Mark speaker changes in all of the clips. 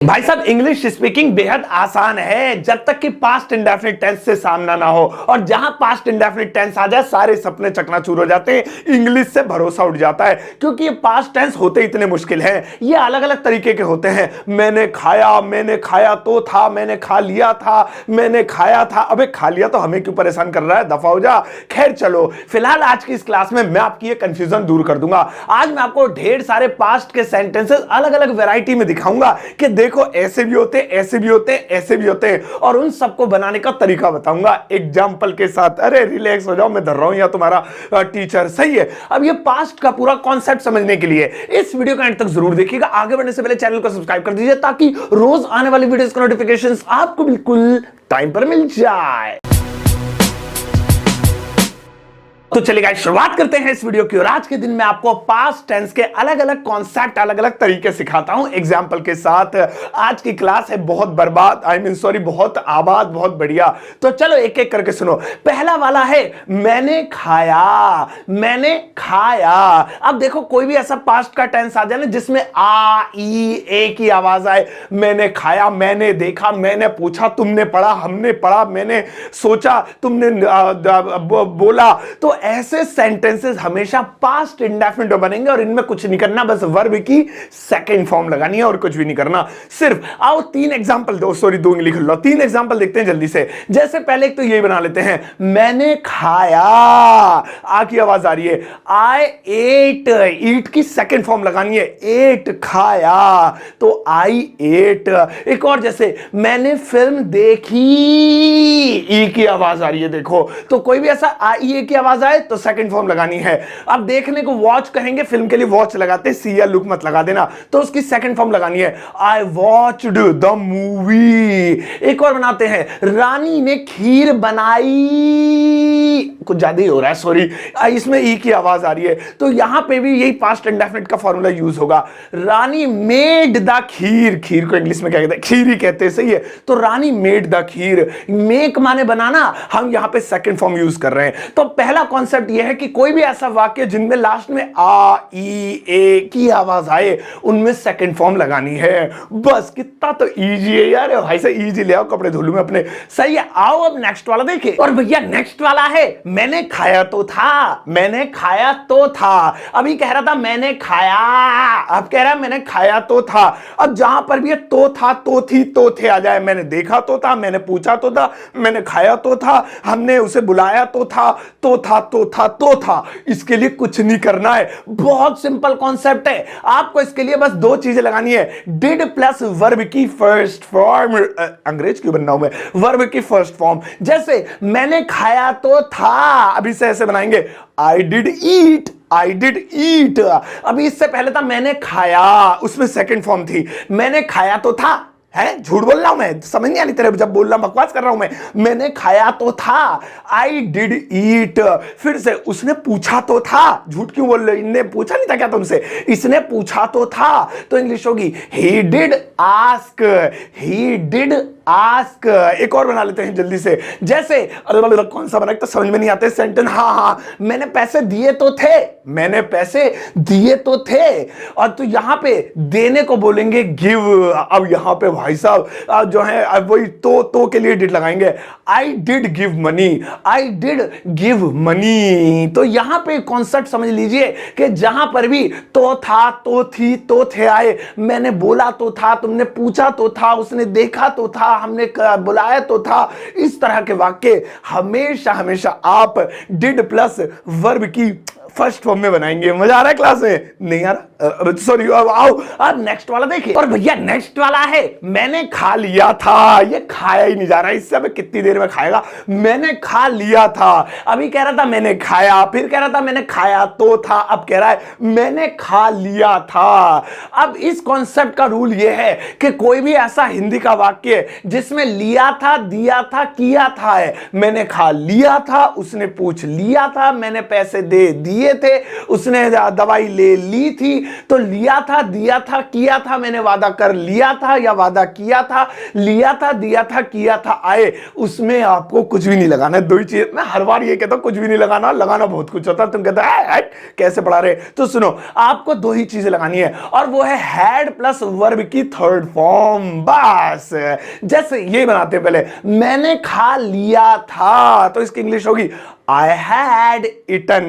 Speaker 1: भाई साहब English speaking बेहद आसान है जब तक कि पास्ट इंडेफिनिट टेंस से सामना ना हो, और जहां पास्ट इंडेफिनिट टेंस आ जाए सारे सपने चकनाचूर हो जाते हैं। इंग्लिश से भरोसा उठ जाता है क्योंकि ये पास्ट टेंस होते इतने मुश्किल हैं। ये अलग अलग तरीके के होते हैं। मैंने खाया तो था, मैंने खा लिया था, मैंने खाया था। अबे खा लिया तो हमें क्यों परेशान कर रहा है, दफा हो जा। खैर चलो, फिलहाल आज की इस क्लास में मैं आपकी ये कंफ्यूजन दूर कर दूंगा। आज मैं आपको ढेर सारे पास्ट के सेंटेंसेस अलग अलग वैरायटी में दिखाऊंगा कि देखो ऐसे भी होते, ऐसे भी होते, ऐसे भी होते हैं, और उन सबको बनाने का तरीका बताऊंगा एग्जाम्पल के साथ। अरे रिलैक्स हो जाओ, मैं धर रहा हूं या तुम्हारा टीचर, सही है। अब ये पास्ट का पूरा कॉन्सेप्ट समझने के लिए इस वीडियो का एंड तक जरूर देखिएगा। आगे बढ़ने से पहले चैनल को सब्सक्राइब कर दीजिए ताकि रोज आने वाली वीडियोस का नोटिफिकेशंस आपको बिल्कुल टाइम पर मिल जाए। तो चलिए गाइस, शुरुआत करते हैं इस वीडियो की। और आज के दिन मैं आपको पास्ट टेंस के अलग अलग कॉन्सेप्ट, अलग अलग तरीके सिखाता हूं एग्जांपल के साथ। आज की क्लास है बहुत बर्बाद, बहुत आबाद, बहुत बढ़िया। तो चलो एक एक करके सुनो। पहला वाला है मैंने खाया, मैंने खाया। अब देखो कोई भी ऐसा पास्ट का टेंस आ जाए ना जिसमें आ ई ए की आवाज आए। मैंने खाया, मैंने देखा, मैंने पूछा, तुमने पढ़ा, हमने पढ़ा, मैंने सोचा, तुमने बोला। तो ऐसे सेंटेंसेस हमेशा पास्ट इंडेफिनिट बनेंगे और इनमें कुछ नहीं करना, बस वर्ब की सेकंड फॉर्म लगानी है और कुछ भी नहीं करना। सिर्फ आओ तीन एग्जांपल दो लिख लो। तीन एग्जांपल देखते हैं जल्दी से। जैसे पहले एक तो ये बना लेते हैं, मैंने खाया, आ की आवाज आ रही है। आई एट, ईट की सेकंड फॉर्म लगानी है, एट, खाया, तो आई एट। एक और जैसे मैंने फिल्म देखी, ई की आवाज आ रही है देखो। तो कोई भी ऐसा आई ए की आवाज आए तो सेकंड फॉर्म लगानी है। अब देखने को वॉच कहेंगे, फिल्म के लिए वॉच लगाते, सी या लुक मत लगा देना, तो उसकी सेकंड फॉर्म लगानी है, आई वॉच्ड द मूवी। एक और बनाते हैं, रानी ने खीर बनाई, कुछ ज्यादा ही हो रहा है सॉरी, इसमें ई की आवाज आ रही है। तो यहां पे भी यही पास्ट इंडेफिनिट का फॉर्मूला यूज होगा। रानी मेड द खीर, खीर को इंग्लिश में क्या कहते हैं, खीर ही कहते हैं, सही है। तो रानी मेड द खीर, मेक माने बनाना, हम यहां पे सेकंड फॉर्म यूज कर रहे हैं। तो पहला कॉन्सेप्ट यह है कि कोई भी ऐसा वाक्य जिनमें लास्ट में आ ई ए की आवाज आए उनमें सेकंड फॉर्म लगानी है। बस कितना तो इजी है यार, भाई से इजी ले आओ, कपड़े धो लूं मैं अपने, सही है। आओ अब नेक्स्ट वाला देखें। और भैया नेक्स्ट वाला है मैंने खाया तो था, मैंने खाया तो था। अभी कह रहा था मैंने खाया, अब कह रहा है मैंने खाया तो था। अब जहां पर भी तो था, तो थी, तो थे आ जाए, मैंने देखा तो था, मैंने पूछा तो था, मैंने खाया तो था, हमने उसे बुलाया तो था, तो था, तो था, तो था। इसके लिए कुछ नहीं करना है, बहुत सिंपल कॉन्सेप्ट है। आपको इसके लिए बस दो चीजें लगानी है, डिड प्लस वर्ब की फर्स्ट फॉर्म। अंग्रेज क्यों बनना हूं मैं, वर्ब की फर्स्ट फॉर्म। जैसे मैंने खाया तो था, अभी से ऐसे बनाएंगे, I did eat, I did ईट। अभी इससे पहले था मैंने खाया, उसमें सेकंड फॉर्म थी, मैंने खाया तो था। है झूठ बोल रहा हूं मैं, समझ नहीं आ रही तेरे जब बोल रहा हूं, बकवास कर रहा हूं मैं। मैंने खाया तो था, आई डिड ईट। फिर से उसने पूछा तो था, झूठ क्यों बोल रहे हो, इनने पूछा नहीं था क्या तुमसे, इसने पूछा तो था, तो इंग्लिश होगी he did ask, he did ask. एक और बना लेते हैं जल्दी से। जैसे अरे कौन सा बना, तो समझ में नहीं आते सेंटेंस। हाँ, मैंने पैसे दिए तो थे, मैंने पैसे दिए तो थे। और तो यहां पे देने को बोलेंगे गिव। अब यहां पे भाई साहब जो है वही तो के लिए डिड लगाएंगे, I did give money, I did give money. तो यहां पे कॉन्सेप्ट समझ लीजिए कि जहां पर भी तो था, तो थी, तो थे आए, मैंने बोला तो था, तुमने पूछा तो था, उसने देखा तो था, हमने बुलाया तो था, इस तरह के वाक्य हमेशा हमेशा आप डिड प्लस वर्ब की फर्स्ट फॉर्म में बनाएंगे। मजा आ रहा है क्लास में, नहीं आ रहा, सॉरी। अब आओ अब नेक्स्ट वाला देखिए। और भैया नेक्स्ट वाला है मैंने खा लिया था, ये खाया ही नहीं जा रहा, इससे अभी कितनी देर में खाएगा। मैंने खा लिया था, अभी कह रहा था मैंने खाया, फिर कह रहा था मैंने खाया तो था, अब कह रहा है मैंने खा लिया था। अब इस कॉन्सेप्ट का रूल ये है कि कोई भी ऐसा हिंदी का वाक्य जिसमें लिया था, दिया था, किया था है, मैंने खा लिया था, उसने पूछ लिया था, मैंने पैसे दे दिए थे, उसने दवाई ले ली थी, तो लिया था, दिया था, किया था, मैंने वादा कर लिया था या वादा किया था, लिया था, दिया था, किया था, आए, उसमें आपको कुछ भी नहीं लगाना है। दो ही चीज मैं हर बार ये कहता हूं, कुछ भी नहीं लगाना, लगाना बहुत कुछ होता है। तुम कहते हैं कैसे पढ़ा रहे, तो सुनो, आपको दो ही चीजें लगानी है और वो है हैड प्लस वर्ब की थर्ड फॉर्म। बस जैसे ये बनाते हैं, पहले मैंने खा लिया था तो इसकी इंग्लिश होगी I had eaten,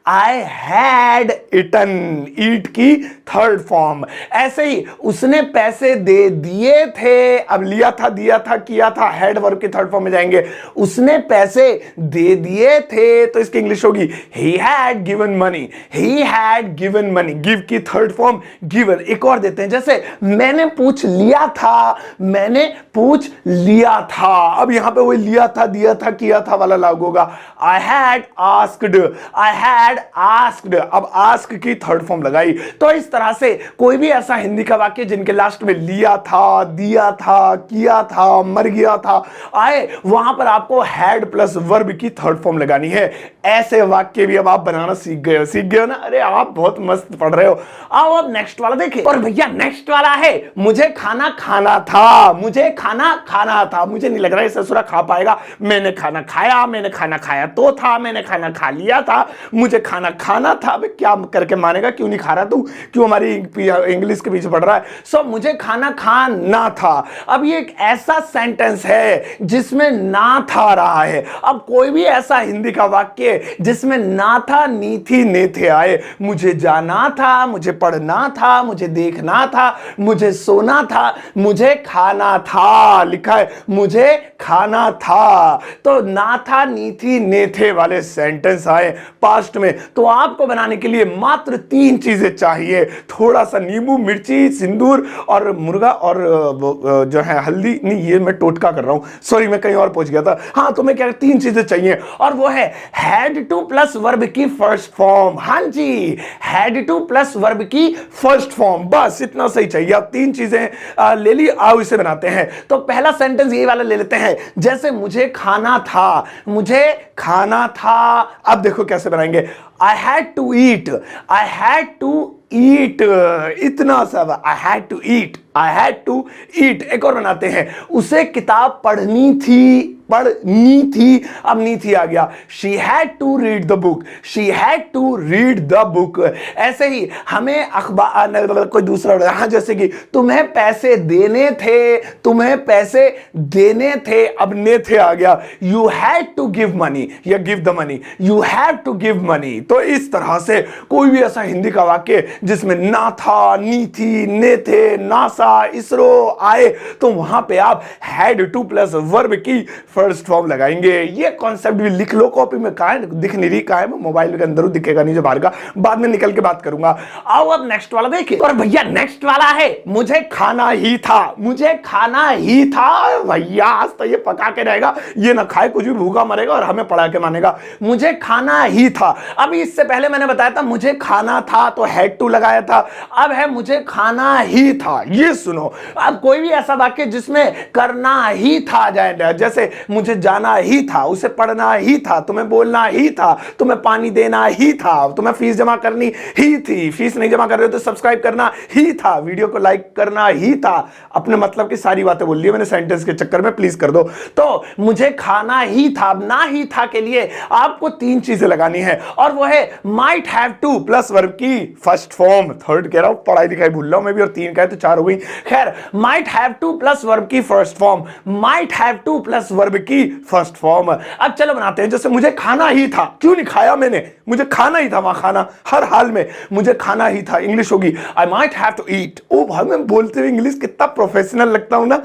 Speaker 1: I had eaten, ईट की थर्ड फॉर्म। ऐसे ही उसने पैसे दे दिए थे, अब लिया था, दिया था, किया था, हैड वर्ब की थर्ड फॉर्म में जाएंगे। उसने पैसे दे दिए थे तो इसकी इंग्लिश होगी he had given money, he had given money, give की थर्ड फॉर्म गिवन। एक और देते हैं, जैसे मैंने पूछ लिया था, मैंने पूछ लिया था, अब यहां पे वो लिया था, दिया था, किया था वाला लागू होगा। I had asked, I had asked, अब ask की थर्ड फॉर्म लगाई। तो इस तरह से कोई भी ऐसा हिंदी का वाक्य जिनके लास्ट में लिया था, दिया था, किया था, मर गया था आए, वहां पर आपको had प्लस वर्ब की थर्ड फॉर्म लगानी है। ऐसे वाक्य भी अब आप बनाना सीख गए हो, सीख गए हो ना? अरे आप बहुत मस्त पढ़ रहे हो। आओ अब नेक्स्ट वाला देखें। और भैया नेक्स्ट वाला है मुझे खाना खाना था, मुझे खाना खाना था। मुझे नहीं लग रहा है ससुरा खा पाएगा। मैंने खाना खाया, मैंने खाना खाया तो था, मैंने खाना खा लिया था, मुझे खाना खाना था। अब क्या करके मानेगा? क्यों नहीं खा रहा तू? क्यों हमारी इंग्लिश के पीछे पढ़ रहा है? सो मुझे खाना खाना था। अब ये एक ऐसा सेंटेंस है जिसमें ना था रहा है। अब कोई भी ऐसा हिंदी का वाक्य जिसमें ना था, नी थी, ने थे आए, मुझे जाना था, मुझे पढ़ना था, मुझे देखना था, मुझे सोना था, मुझे खाना था, लिखा है मुझे खाना था। तो ना था, नी थी, ने थे वाले सेंटेंस आए पास्ट में, तो आपको बनाने के लिए मात्र तीन चीजें चाहिए। थोड़ा सा नींबू, मिर्ची, सिंदूर और मुर्गा और जो है हल्दी। नहीं, ये मैं टोटका कर रहा हूं, सॉरी मैं कहीं और पहुंच गया था। हाँ, तो मैं क्या, तीन चीजें चाहिए और वो है हैड टू प्लस वर्ब की फर्स्ट फॉर्म। हाँ जी, हैड टू प्लस वर्ब की फर्स्ट फॉर्म, बस इतना सही चाहिए। आप तीन चीजें ले ली, आओ इसे बनाते हैं। तो पहला सेंटेंस ये वाला ले लेते हैं, जैसे मुझे खाना था, मुझे खाना था। अब देखो कैसे बनाएंगे। I had to eat, I had to eat, इतना सब, I had to eat, I had to eat। एक और बनाते हैं, उसे किताब पढ़नी थी, पढ़नी थी, अब नी थी आ गया। She had to read the book, she had to read the book। ऐसे ही हमें अखबार, कोई दूसरा, हाँ, जैसे कि तुम्हें पैसे देने थे, तुम्हें पैसे देने थे, अब ने थे आ गया। You had to give money या give the money, you have to give money। तो इस तरह से कोई भी ऐसा हिंदी का वाक्य जिसमें ना था, नी थी, ने थे, नासा, इसरो आए, तो वहां पे आप हैड टू प्लस वर्ब की फर्स्ट फॉर्म लगाएंगे। ये कॉन्सेप्ट भी लिख लो कॉपी में, कहां दिख नहीं रही, कहां है मोबाइल के अंदर, दिखेगा नहीं जो बाहर का, बाद में निकल के बात करूंगा। आओ अब नेक्स्ट वाला देखिए। और भैया नेक्स्ट वाला है मुझे खाना ही था, मुझे खाना ही था। भैया आज तो ये पका के रहेगा, ये ना खाए कुछ भी, भूखा मरेगा और हमें पढ़ा के मानेगा। मुझे खाना ही था। अभी इससे पहले मैंने बताया था मुझे खाना था तो हैड टू लगाया था, अब है मुझे खाना ही था। ये सुनो, अब कोई भी ऐसा वाक्य जिसमें करना ही था जाए, जैसे मुझे जाना ही था, उसे पढ़ना ही था, तुम्हें बोलना ही था, तुम्हें पानी देना ही था, तुम्हें फीस जमा करनी ही थी, फीस नहीं जमा कर रहे हो तो सब्सक्राइब करना ही था, वीडियो को लाइक करना ही था। अपने मतलब की सारी बातें बोल ली मैंने सेंटेंस के चक्कर में, प्लीज कर दो। तो मुझे खाना ही था, ना ही था के लिए आपको तीन चीजें लगानी है और वो है might have to plus verb की फर्स्ट फॉर्म। थर्ड कह रहा हूं, पढ़ाई लिखाई भूल रहा हूं मैं भी, और तीन कहे तो चार हो गई। खैर, might have to plus verb की first form, might have to plus verb की फर्स्ट फॉर्म। अब चलो बनाते हैं, जैसे मुझे खाना ही था, क्यों नहीं खाया मैंने, मुझे खाना ही था, वहां खाना हर हाल में, मुझे खाना ही था। इंग्लिश होगी I might have to eat. ओ भाई, मैं बोलते हुए इंग्लिश कितना प्रोफेशनल लगता हूं ना,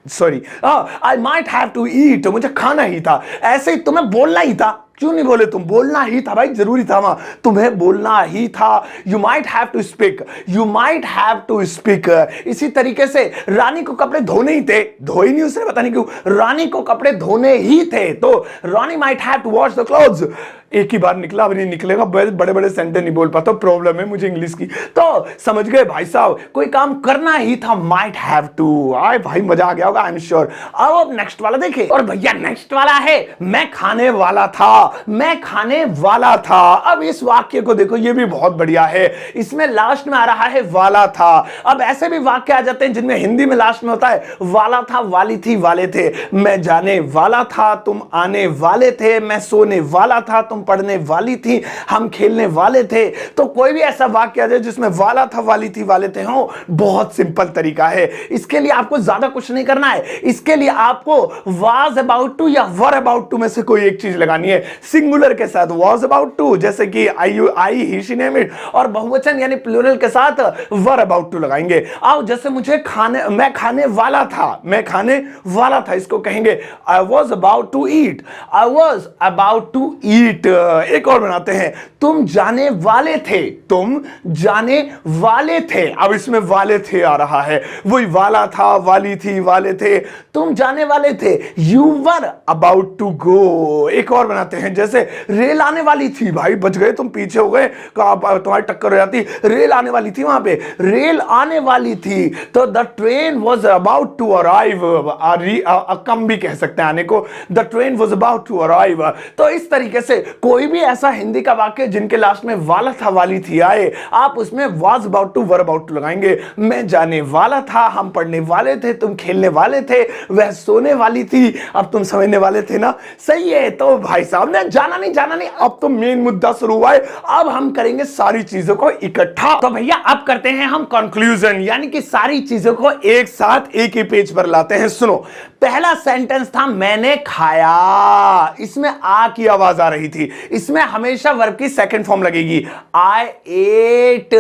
Speaker 1: sorry, I might have to eat, मुझे खाना ही था। ऐसे ही तुम्हें बोलना ही था, क्यों नहीं बोले तुम, बोलना ही था भाई, जरूरी था वहां, तुम्हें बोलना ही था। You might have to speak, you might have to speak. इसी तरीके से रानी को कपड़े धोने ही थे, धोए नहीं उसने, पता नहीं क्यों, रानी को कपड़े धोने ही थे, तो Rani might have to wash the clothes, एक ही बार निकला, अब नहीं निकलेगा। बड़े बड़े सेंटेंस नहीं बोल पाता, प्रॉब्लम है मुझे इंग्लिश की। तो समझ गए भाई साहब, कोई काम करना ही था, माइट हैव टू। आए भाई, मजा आ गया होगा, आई एम श्योर। अब नेक्स्ट वाला देखिए, और भैया नेक्स्ट वाला है मैं खाने वाला था, मैं खाने वाला था। अब इस वाक्य को देखो, ये भी बहुत बढ़िया है। इसमें लास्ट में आ रहा है वाला था। अब ऐसे भी वाक्य आ जाते हैं जिनमें हिंदी में लास्ट में होता है वाला था, वाली थी, वाले थे। मैं जाने वाला था, तुम आने वाले थे। मैं सोने वाला था, तुम पढ़ने वाली थी। हम खेलने वाले थे। तो कोई भी ऐसा वाक्य आ जाए जिसमें वाला था, वाली थी, वाले थे हो, बहुत सिंपल तरीका है। इसके लिए आपको ज्यादा कुछ नहीं करना है। इसके लिए आपको वाज अबाउट टू या वर अबाउट टू में से कोई एक चीज लगानी है। सिंगुलर के साथ वाज अबाउट टू, जैसे कि आई ही शी नेम इट, और बहुवचन यानी प्लूरल के साथ वर अबाउट टू लगाएंगे। आओ, जैसे मैं खाने वाला था, मैं खाने वाला था, इसको कहेंगे I was about to eat, I was about to eat. एक और बनाते हैं, तुम जाने वाले थे, तुम जाने वाले थे। अब इसमें वाले थे आ रहा है, वही वाला था, वाली थी, वाले थे, तुम जाने वाले थे। You were about to go. एक और बनाते हैं, जैसे रेल आने वाली थी, भाई बच गए, तुम पीछे हो गए, तुम्हारी टक्कर हो जाती, रेल आने वाली थी, वहां पे रेल आने वाली थी। तो the train was about to arrive, come भी कह सकते हैं आने को, the train was about to arrive. तो इस तरीके से कोई भी ऐसा हिंदी का वाक्य जिनके लास्ट में वाला था, वाली थी आए, आप उसमें was about to, were about to लगाएंगे। मैं जाने वाला था, हम पढ़ने वाले थे, तुम खेलने वाले थे, वह सोने वाली थी। अब तुम समझने वाले थे ना, सही है। तो भाई साहब ने जाना नहीं, अब तो मेन मुद्दा शुरू हुआ है। अब हम करेंगे सारी चीजों को इकट्ठा। तो भैया अब करते हैं हम कंक्लूजन, यानी कि सारी चीजों को एक साथ एक ही पेज पर लाते हैं। सुनो, पहला सेंटेंस था मैंने खाया, इसमें आ की आवाज आ रही थी। इसमें हमेशा वर्ब की सेकंड फॉर्म लगेगी, आई एट,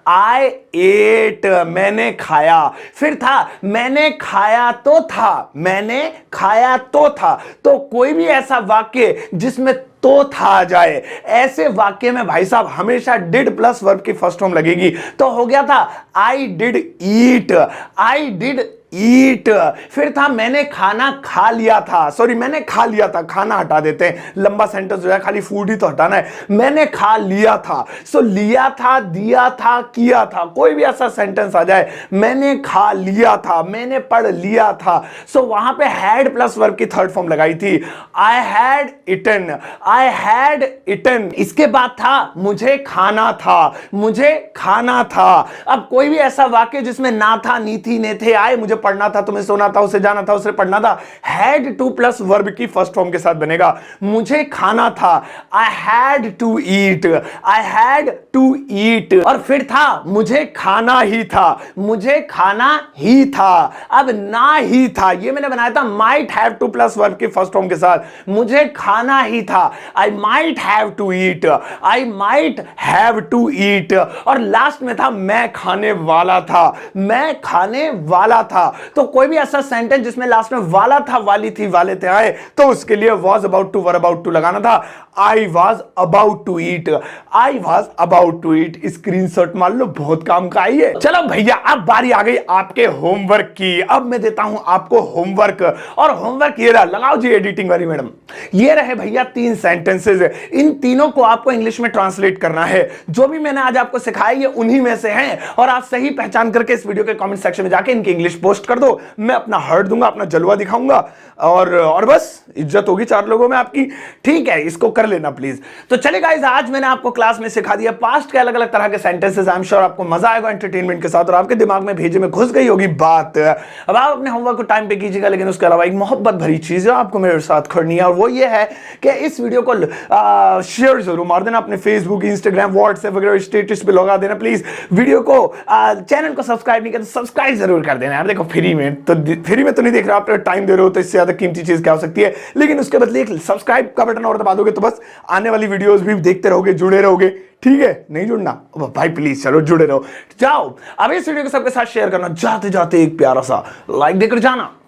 Speaker 1: आई एट, मैंने खाया। फिर था मैंने खाया तो था, मैंने खाया तो था। तो कोई भी ऐसा वाक्य जिसमें तो था आ जाए, ऐसे वाक्य में भाई साहब हमेशा डिड प्लस वर्ब की फर्स्ट फॉर्म लगेगी। तो हो गया था I did eat, I did ईट। फिर था मैंने खाना खा लिया था, सॉरी मैंने खा लिया था, खाना हटा देते हैं, लंबा सेंटेंस हो जाए, खाली फूड ही तो हटाना है। मैंने खा लिया था, सो लिया था, दिया था, किया था। कोई भी ऐसा सेंटेंस आ जाए, मैंने खा लिया था, मैंने पढ़ लिया था, सो वहां पे हैड प्लस वर्ब की थर्ड फॉर्म लगाई थी, I had eaten, I had eaten. इसके बाद था मुझे खाना था, मुझे खाना था। अब कोई भी ऐसा वाक्य जिसमें ना था, नी थी, ने थे, आए, मुझे पढ़ना था, तुम्हें सोना था, उसे जाना था, उसे पढ़ना था, हैड टू प्लस वर्ब की फर्स्ट फॉर्म के साथ बनेगा, मुझे खाना था, I had to eat, I had to eat. और फिर था मुझे खाना ही था, मुझे खाना ही था। अब ना ही था, ये मैंने बनाया था might have to plus verb की फर्स्ट फॉर्म के साथ, मुझे खाना ही था, I might have to eat, I might have to eat. और लास्ट में था मैं खाने वाला था, मैं खाने वाला था। तो कोई भी ऐसा सेंटेंस जिसमें लास्ट में वाला था, वाली थी, वाले थे आए, तो उसके लिए was about to, were about to लगाना था। I was about to eat, I was about to eat. Screenshot मान लो, बहुत काम का आई है। चलो भैया, अब बारी आ गई आपके होमवर्क की। अब मैं देता हूं आपको होमवर्क, और होमवर्क ये रहा, लगाओ जी एडिटिंग वाली मैडम। ये रहे भैया 3 सेंटेंसेस, इन तीनों को आपको इंग्लिश में ट्रांसलेट करना है। जो भी मैंने आज आपको सिखाया ये उन्हीं में से हैं, और आप सही पहचान करके इस वीडियो के कमेंट सेक्शन में जाके इनकी इंग्लिश पोस्ट कर दो। मैं अपना हर्ट दूंगा, अपना जलवा दिखाऊंगा, और बस इज्जत होगी 4 लोगों में आपकी। ठीक है, इसको कर लेना प्लीज। तो चले गाइस, आज मैंने आपको क्लास में सिखा दिया पास्ट के अलग अलग तरह के सेंटेंसेस। आई एम श्योर आपको मजा आएगा एंटरटेनमेंट के साथ, और आपके दिमाग में भेजे में घुस गई होगी बात। अब आप अपने होमवर्क को टाइम पे कीजिएगा, लेकिन उसके अलावा एक मोहब्बत भरी चीज है आपको मेरे साथ करनी है, और वो ये है कि इस वीडियो को शेयर जरूर मार देना अपने फेसबुक, इंस्टाग्राम, व्हाट्सएप वगैरह स्टेटस पे लगा देना प्लीज। वीडियो को चैनल को सब्सक्राइब नहीं किया तो सब्सक्राइब जरूर कर देना यार। देखो फ्री में तो नहीं देख रहे, आप टाइम दे रहे हो, तो इससे ज्यादा कीमती चीज क्या हो सकती है। लेकिन उसके बदले एक सब्सक्राइब का बटन और दबा दोगे तो बस आने वाली वीडियोस भी देखते रहोगे, जुड़े रहोगे। ठीक है, नहीं जुड़ना भाई प्लीज, चलो जुड़े रहो। जाओ अब इस वीडियो को सबके साथ शेयर करना, जाते जाते एक प्यारा सा लाइक देकर जाना।